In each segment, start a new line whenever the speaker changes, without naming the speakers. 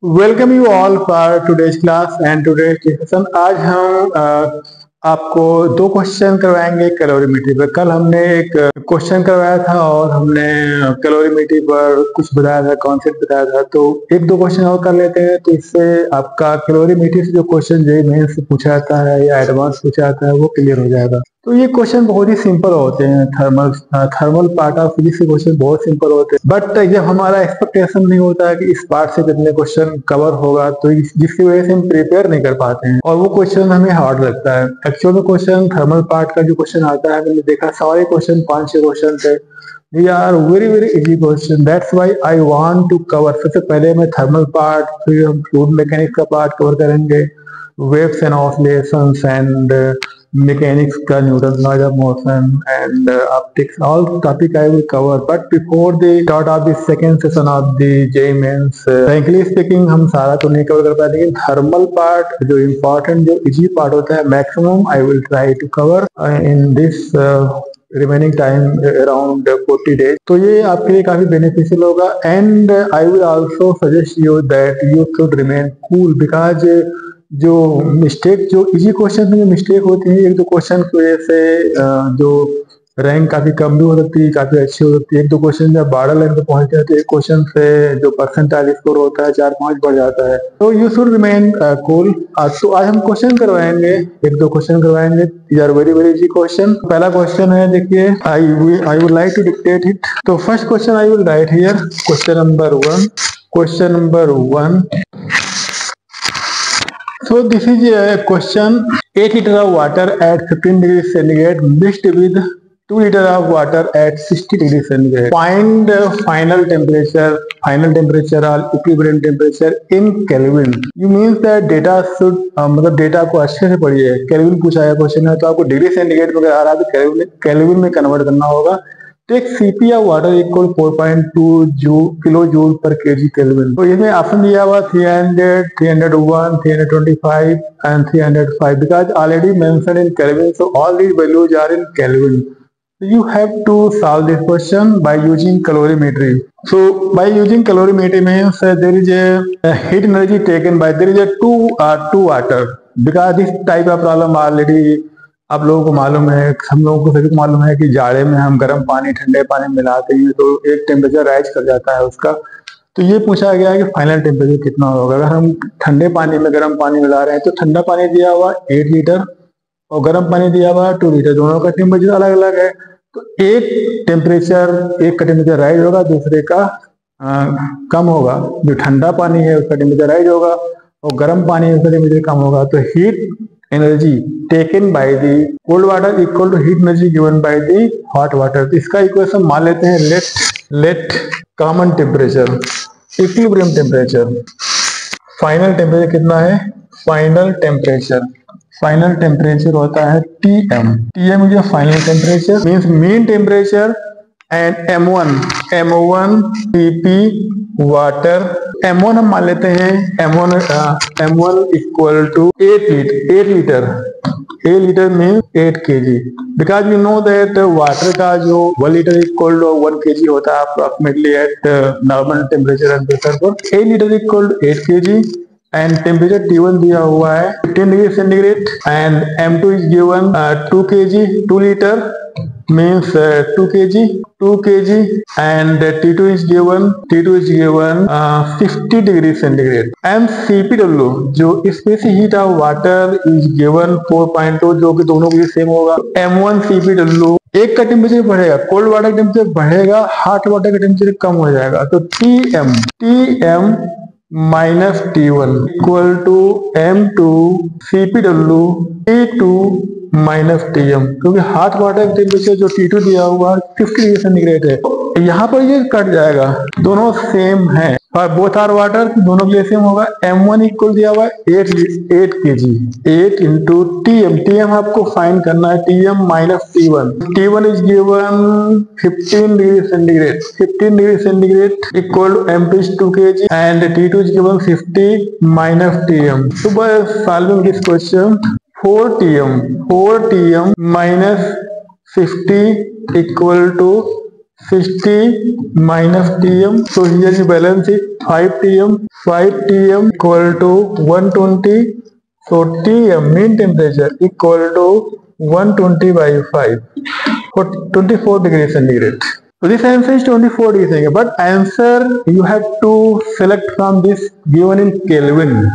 Welcome you all for today's class and today's discussion. आज हम आपको दो क्वेश्चन करवाएंगे कैलोरीमेट्री पर। कल हमने एक क्वेश्चन करवाया था और हमने कैलोरीमेट्री पर कुछ बताया था, कॉन्सेप्ट बताया था। तो एक दो क्वेश्चन और कर लेते हैं, तो इससे आपका कैलोरीमेट्री से जो क्वेश्चन जेईई मेंस से पूछा जाता है या एडवांस पूछा जाता है वो क्लियर हो जाएगा। तो ये क्वेश्चन बहुत ही सिंपल होते हैं। थर्मल पार्ट ऑफ फिजिक्स के क्वेश्चन बहुत सिंपल होते हैं, बट जब हमारा एक्सपेक्टेशन नहीं होता है कि इस पार्ट से कितने क्वेश्चन कवर होगा, तो जिसकी वजह से हम प्रिपेयर नहीं कर पाते हैं और वो क्वेश्चन हमें हार्ड लगता है। एक्चुअल में क्वेश्चन थर्मल पार्ट का जो क्वेश्चन आता है, मैंने देखा सारे क्वेश्चन 5-6 क्वेश्चन थे। They are very easy question. That's why I want to cover. सबसे पहले मैं थर्मल पार्ट, फिर हम फ्लूइड मैकेनिक्स का पार्ट कवर करेंगे, waves and oscillations and mechanics का Newton laws of motion and optics, all topic I will cover. But before the start of the second session of the JEE Mains, frankly speaking हम सारा तो नहीं cover कर पाए, लेकिन thermal part जो important जो इजी पार्ट होता है maximum I will try to cover in this remaining time around 40 days. तो ये आपके लिए काफी बेनिफिशियल होगा and I will also suggest you that you should remain cool, because जो मिस्टेक, जो इजी क्वेश्चन में जो मिस्टेक होती है, एक दो क्वेश्चन की वजह से जो रैंक काफी कम भी हो सकती है, काफी अच्छी हो सकती है। एक दो क्वेश्चन जब बॉर्डर लाइन पे पहुंचते हैं तो एक क्वेश्चन से जो परसेंटाइल स्कोर होता है 4-5 बढ़ जाता है। तो यू शुड रिमेन कूल। तो आज हम क्वेश्चन करवाएंगे, एक दो क्वेश्चन करवाएंगे। These are very easy question. पहला क्वेश्चन है, देखिए, I would like to dictate it. तो first question I will write here, question number 1। So this is a question: 8 liter of water at 15 degrees centigrade mixed with 2 liter of water at 60 degrees centigrade. Find final temperature or equilibrium temperature in Kelvin. You means that data should मतलब data को अच्छे से पढ़िए। Kelvin पूछा है question है, तो आपको डिग्री सेंटीग्रेड में आ रहा है तो केल्विन में कन्वर्ट करना होगा। Take Cp of water equal 4.2 kilo joule per kg kelvin. तो इसमें ऑप्शन दिया हुआ 300, 301, 325 and 305 because already mentioned in Kelvin, so all these values are in Kelvin. So you have to solve this question by using calorimetry. So by using calorimetry means there is a heat energy taken by, there is a two water, because this type of problem already आप लोगों को मालूम है, हम लोगों को सभी को मालूम है कि जाड़े में हम गर्म पानी ठंडे पानी में मिलाते हैं तो एक टेम्परेचर राइज कर जाता है उसका। तो ये पूछा गया है कि फाइनल टेम्परेचर कितना होगा। अगर हम ठंडे पानी में गर्म पानी मिला रहे हैं तो ठंडा पानी दिया हुआ 8 लीटर और गर्म पानी दिया हुआ 2 लीटर, दोनों का टेम्परेचर अलग अलग है। तो एक का टेम्परेचर राइज होगा, दूसरे का कम होगा। जो ठंडा पानी है उसका टेम्परेचर राइज होगा और गर्म पानी है उसका टेम्परेचर कम होगा। तो heat energy taken by the cold water equal to heat energy given by the hot water. तो इसका इक्वेशन मान लेते हैं, let common temperature, equilibrium temperature, final temperature कितना है, फाइनल टेम्परेचर होता है Tm। Tm is final temperature, means mean temperature, and M1 Cp water. M1 हम मान लेते हैं, M1 equal to 8 litre. 8 litre mean 8 kg, because you know that water का जो 1 लीटर इक्वल टू 1 kg होता है approximately at normal temperature and pressure पर। 8 litre equal to 8 kg and temperature T1 दिया हुआ है 15 degree centigrade and M2 is given 2 kg, 2 litre means 2 kg and T2 is given 50 degree centigrade and CPW जो specific heat of water is given 4.2, जो कि दोनों के same होगा। M1 CPW, एक का टेम्परेचर बढ़ेगा, कोल्ड वाटर का टेम्परेचर बढ़ेगा, हॉट वाटर का टेम्परेचर कम हो जाएगा। तो TM minus T1 equal to M2 CPW T2 minus Tm, क्योंकि हॉट वाटर का टेम्परेचर जो T2 दिया हुआ 50 डिग्री सेंटीग्रेड है। यहाँ पर ये कट जाएगा, दोनों सेम है और बोथ आर वाटर, दोनों के लिए सेम होगा। M1 इक्वल दिया हुआ 8 kg, 8 इंटू Tm आपको फाइंड करना है, Tm minus T1 is given 15 degree centigrade equal to M2 is 2 kg and T2 is given 50 minus Tm। So by solving this question, 4 Tm minus 50 equal to 60 minus Tm. So here you balance it 5 Tm. 5 Tm equal to 120. So Tm mean temperature equal to 120 by 5 for 24 degrees centigrade. So this answer is 24 degrees centigrade. But answer you have to select from this given in Kelvin.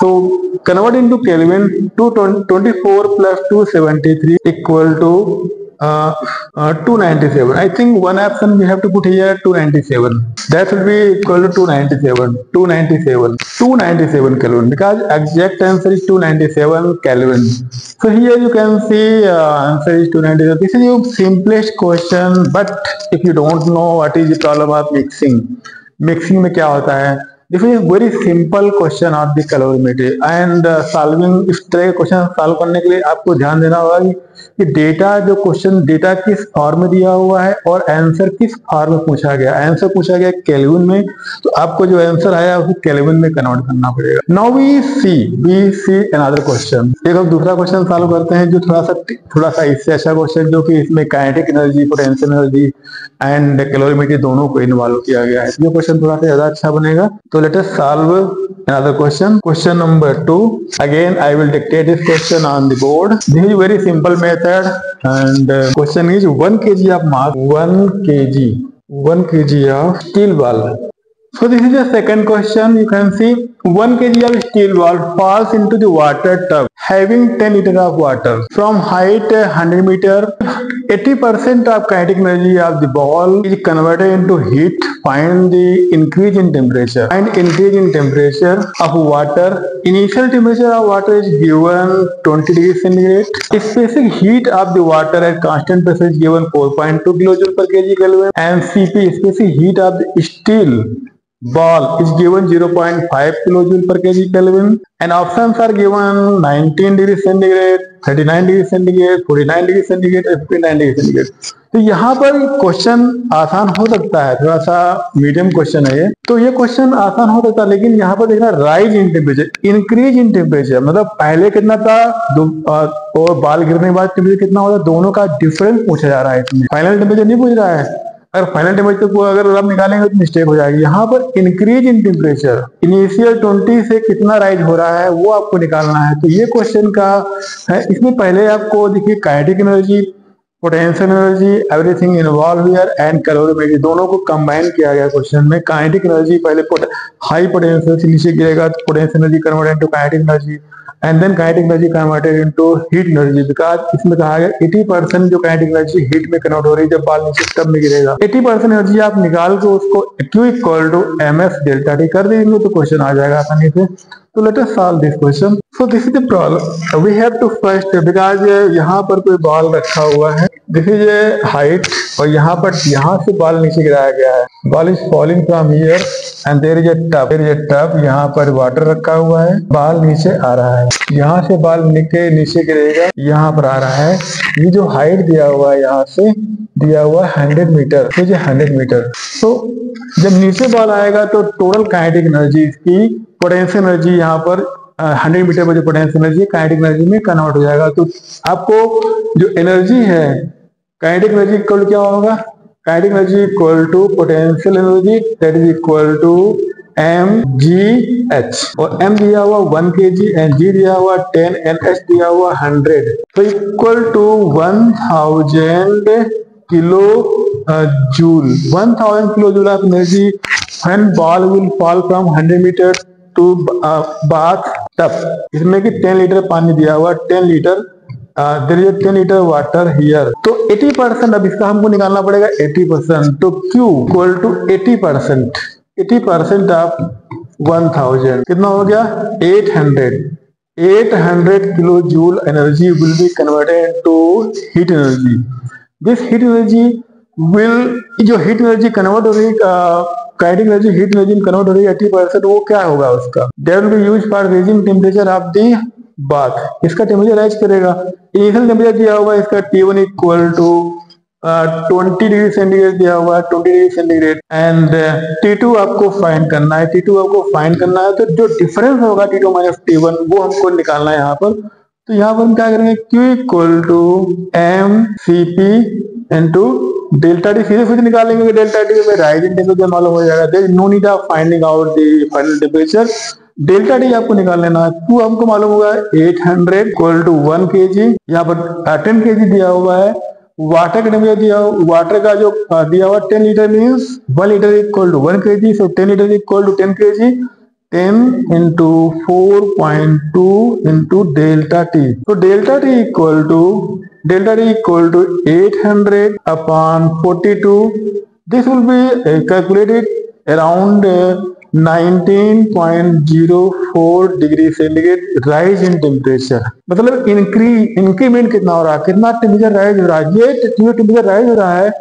So convert into Kelvin. 224 plus 273 equal to 297. I think one option we have to put here 297. That will be equal to 297. 297 Kelvin, because exact answer is 297 Kelvin. So here you can see answer is 297. This is your simplest question, but if you don't know what is the problem of mixing में क्या होता है, this is very simple question of the calorimetry and solving. इस तरह के question solve करने के लिए आपको ध्यान देना होगा कि डेटा जो क्वेश्चन डेटा किस फॉर्म में दिया हुआ है और आंसर किस फॉर्म में पूछा गया। आंसर पूछा गया केल्विन में, तो आपको जो आंसर आया उसको केल्विन में कन्वर्ट करना पड़ेगा। Now we see another question. एक हम दूसरा क्वेश्चन सॉल्व करते हैं जो थोड़ा सा इससे अच्छा क्वेश्चन, जो कि इसमें kinetic energy, potential energy and calorimetry दोनों को इन्वॉल्व किया गया है। ये क्वेश्चन थोड़ा सा ज्यादा अच्छा बनेगा। तो let us solve another question. Question number 2. Again I will dictate this question on the board. This is very simple method and question is 1 kg of mass, 1 kg of steel ball. So this is the second question. You can see 1 kg of steel ball falls into the water tub having 10 liter of water from height 100 meter. 80% of kinetic energy of the ball is converted into heat. Find the increase in temperature. Find increase in temperature of water. Initial temperature of water is given 20 degrees centigrade. Specific heat of the water at constant pressure is given 4.2 kilojoule per kg Kelvin. And CP, specific heat of the steel ball, is given 0.5 kilojoule per kg Kelvin. And options are given 19 degrees centigrade, 39 degree centigrade, 49 degree centigrade, 59 degree centigrade. तो यहाँ पर question आसान हो सकता है, थोड़ा सा medium question है ये, तो ये क्वेश्चन आसान हो सकता है। लेकिन यहाँ पर देखना rise in temperature, increase in temperature, मतलब पहले कितना था और बाल गिरने के बाद टेम्परेचर कितना होता है, दोनों का डिफरेंस पूछा जा रहा है इसमें। फाइनल टेम्परेचर नहीं पूछ रहा है। अगर फाइनल टेम्परेचर को अगर आप निकालेंगे तो मिस्टेक हो जाएगी। यहाँ पर इंक्रीज इन टेम्परेचर, इनिशियल 20 से कितना राइज हो रहा है वो आपको निकालना है। तो ये क्वेश्चन का है। इसमें पहले आपको देखिए kinetic energy, potential energy, everything involve here and calorimetry दोनों को कंबाइन किया गया क्वेश्चन में। काइनेटिक एनर्जी पहले हाई पोटेंशियल से नीचे गिरेगा तो potential energy converted into kinetic energy and then kinetic energy converted into heat energy. Because इसमें कहा गया 80% जो काइनेटिक एनर्जी हीट में कन्वर्ट हो रही है जब बाल नीचे टब में गिरेगा। 80% एनर्जी आप निकाल के उसको Q equal to mf delta T कर देंगे तो क्वेश्चन आ जाएगा आसानी से। तो let us solve this question. So this is the problem we have to first, because यहाँ पर कोई बॉल रखा हुआ है, दिस इज ए हाइट और यहाँ से बॉल नीचे गिराया गया है। Ball is falling from here and there is a tub, यहाँ पर वाटर रखा हुआ है, बॉल नीचे आ रहा है, यहाँ से बॉल नीचे गिरेगा, यहाँ पर आ रहा है। ये जो हाइट दिया हुआ है यहाँ से दिया हुआ 100 मीटर, तो ये 100 मीटर। तो जब नीचे बॉल आएगा तो टोटल काइनेटिक एनर्जी इसकी पोटेंशियल एनर्जी यहाँ पर 100 मीटर पर जो पोटेंशियल एनर्जी काइनेटिक एनर्जी में कन्वर्ट हो जाएगा। तो आपको जो एनर्जी है काइनेटिक एनर्जी इक्वल क्या होगा, kinetic energy equal to potential energy that is equal to mgh, और m दिया हुआ 1 kg एंड g दिया हुआ 10 एंड h दिया हुआ 100, तो equal to 1000 kilo joule. 1000 kilo joule of energy when ball will fall from 100 metre to bathtub. इसमें कि 10 लीटर पानी दिया हुआ, 10 litre there is 10 litre water here. तो 80%, अब इसका हमको निकालना पड़ेगा 80%। तो Q इक्वल टू 80% ऑफ 1000 कितना हो गया 800 kilo joule energy will be converted to heat energy. This heat energy will, जो हीट एनर्जी कन्वर्ट हो रही काइनेटिक एनर्जी हीट एनर्जी में कन्वर्ट हो रही है 80%, वो क्या होगा उसका, that will be used for raising temperature of the bath. इसका टेम्परेचर राइज करेगा। इनिशियल टेम्परेचर दिया हुआ है इसका T1 equal to 20 degree centigrade दिया हुआ है, 20 डिग्री सेंटीग्रेड एंड T2 आपको फाइंड करना है। T2 आपको फाइंड करना है, तो जो डिफरेंस होगा T2 माइनस T1 वो हमको निकालना है यहाँ पर। तो यहाँ पर हम क्या करेंगे Q equal to mCp into delta T सीधे निकालेंगे, डेल्टा टी में राइज इन टेम्परेचर मालूम हो जाएगा। There is no need of finding out the final temperature. Delta T आपको निकाल लेना है। टू हमको मालूम होगा 800 इक्वल टू 1 kg। यहाँ पर 10 kg दिया हुआ है। वाटर का टेम्परेचर दिया हुआ, वाटर का जो दिया हुआ 10 litre means 1 litre equal to 1 kg। So 10 litre equal to 10 kg। 10 into 4.2 into delta t. So delta t equal to 800 upon 42. This will be calculated around 19.04 degree centigrade rise in temperature. मतलब increment कितना हो रहा है, कितना temperature rise हो रहा है। ये टेम्परेचर राइज हो रहा है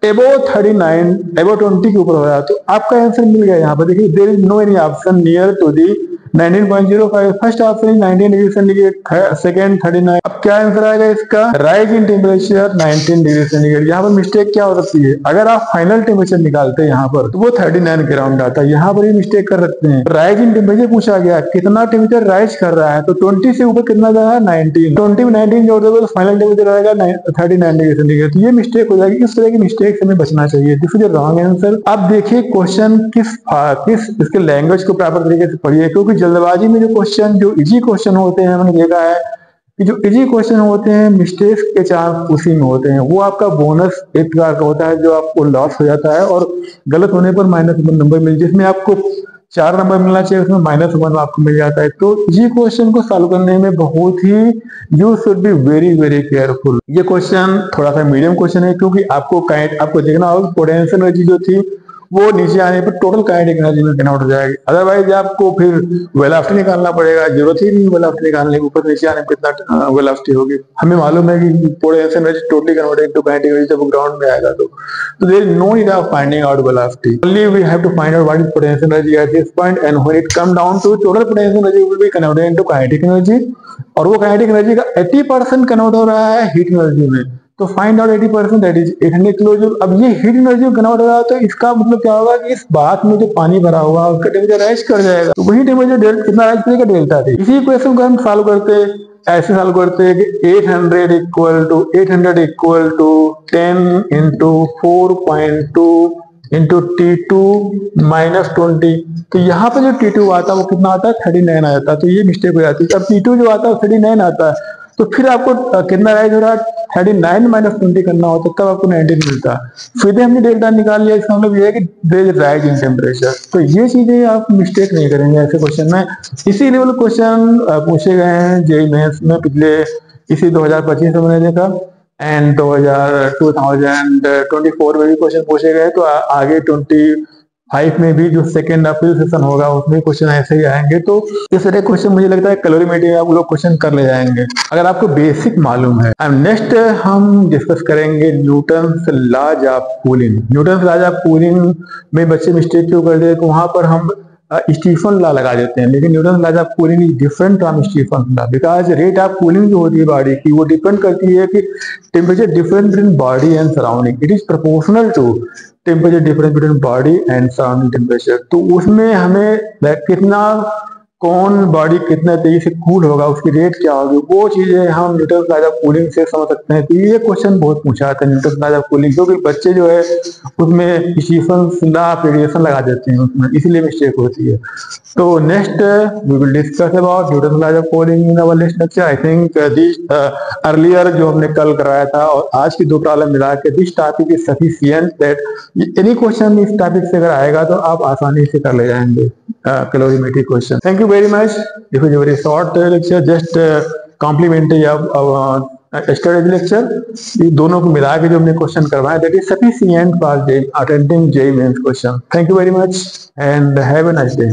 above 39, above 20 के ऊपर हो रहा है। तो आपका आंसर मिल गया। यहाँ पर देखिए there is no any option near to the 19.05। First option 19 degree centigrade, second 39। अब क्या आंसर आएगा इसका, rise in temperature 19 degree centigrade. यहाँ पर मिस्टेक क्या हो सकती है, अगर आप फाइनल टेम्परेचर निकालते हैं यहाँ पर तो वो 39 के अराउंड आता है। यहाँ पर ही मिस्टेक कर सकते हैं। राइज इन टेम्परेचर पूछा गया, कितना टेम्परेचर राइज कर रहा है, तो 20 से ऊपर कितना जा रहा है 19। 20 में 19 जोड़ दोगे तो फाइनल टेम्परेचर आएगा 39 डिग्री सेंटीग्रेड। तो ये मिस्टेक हो जाएगी। इस तरह की मिस्टेक से हमें बचना चाहिए। This is wrong answer. अब देखिए क्वेश्चन किस इसके लैंग्वेज को प्रॉपर तरीके से पढ़िए, क्योंकि जल्दबाजी में जो क्वेश्चन, जो इजी क्वेश्चन होते हैं, हमने देखा है कि जो इजी क्वेश्चन होते हैं मिस्टेक्स के चांस उसी में होते हैं। वो आपका बोनस एक प्रकार का होता है जो आपको लॉस हो जाता है, और गलत होने पर -1 नंबर मिल, जिसमें आपको 4 नंबर मिलना चाहिए उसमें -1 आपको मिल जाता है। तो इजी क्वेश्चन को सॉल्व करने में बहुत ही you should be very very careful. ये क्वेश्चन थोड़ा सा मीडियम क्वेश्चन है, क्योंकि आपको देखना होगा पोटेंशियल एनर्जी जो थी वो नीचे आने पर टोटल काइनेटिक एनर्जी में कन्वर्ट हो जाएगी। अदरवाइज आपको फिर वेलोसिटी निकालना पड़ेगा, जरूरत ही नहीं वेलोसिटी निकालने के, ऊपर नीचे आने पर कितना वेलोसिटी होगी। हमें मालूम है कि potential energy totally converted to kinetic energy जब ग्राउंड में आएगा तो there is no need of finding out velocity, only we have to find out what is potential energy at this point, and when it come down to total potential energy will be converted into kinetic energy, और वो kinetic energy का 80% convert हो रहा है heat energy में। तो find out 80%, that is 800 kilo joule. अब ये हीट एनर्जी में कन्वर्ट हो रहा है, तो इसका मतलब क्या होगा कि इस बात में जो पानी भरा हुआ है उसका टेम्परेचर राइज कर जाएगा। तो वही टेम्परेचर कितना राइज करेगा, डेल्टा टी। इसी इक्वेशन को हम सॉल्व करते ऐसे सॉल्व करते हैं कि 800 equal to 10 into 4.2 into T2 -20। तो यहाँ पे जो T2 आता है वो कितना आता है 39 आ जाता है। तो ये मिस्टेक हो जाती है। अब T2 जो आता है 39 आता है, तो फिर आपको कितना राइज हो रहा है 39 - 20 करना होता है, तब आपको 19 मिलता है। फिर हमने डेल्टा निकाल लिया। इसका मतलब ये है कि there is rise in temperature. तो ये चीजें आप मिस्टेक नहीं करेंगे ऐसे क्वेश्चन में। इसी लेवल क्वेश्चन पूछे गए हैं जेईई मेंस में पिछले इसी 2025 में मैंने देखा, एंड 2024 में भी क्वेश्चन पूछे गए। तो आगे 25 में भी जो 2 अप्रैल सेशन होगा उसमें क्वेश्चन ऐसे ही आएंगे। तो इस तरह क्वेश्चन मुझे लगता है कैलोरीमेट्री में आप लोग क्वेश्चन कर ले जाएंगे अगर आपको बेसिक मालूम है। अब नेक्स्ट हम डिस्कस करेंगे Newton's laws of cooling. Newton's laws of cooling में बच्चे मिस्टेक क्यों करते हैं, तो वहां पर हम स्टीफन लॉ लगा देते हैं, लेकिन Newton laws of cooling is different from Stefan law, because rate of cooling जो होती है बॉडी की वो डिपेंड करती है कि temperature difference between body and surrounding, it is proportional to temperature difference between body and surrounding temperature. तो उसमें हमें कितना कौन बॉडी कितना तेजी से कूल होगा, उसकी रेट क्या होगी, वो चीजें हम न्यूटन लॉज ऑफ कूलिंग से समझ सकते हैं। तो ये क्वेश्चन बहुत पूछा जाता है न्यूटन लॉज ऑफ कूलिंग, क्योंकि बच्चे जो है उसमें स्टीफन लॉ ऑफ रेडिएशन लगा देते हैं उसमें, इसलिए मिस्टेक होती है। तो next we will discuss about Newton laws of cooling in our next lecture. I think this earlier जो हमने कल कराया था और आज की 2 प्रॉब्लम मिला के this topic is sufficient that any question इस टॉपिक से अगर आएगा तो आप आसानी से कर ले जाएंगे calorimetry question. Thank you very much. This was a very short lecture, just complimentary of our strategy lecture. ये दोनों को मिला के जो हमने क्वेश्चन करवाया, that is sufficient for attending JEE mains question. Thank you very much and have a nice day.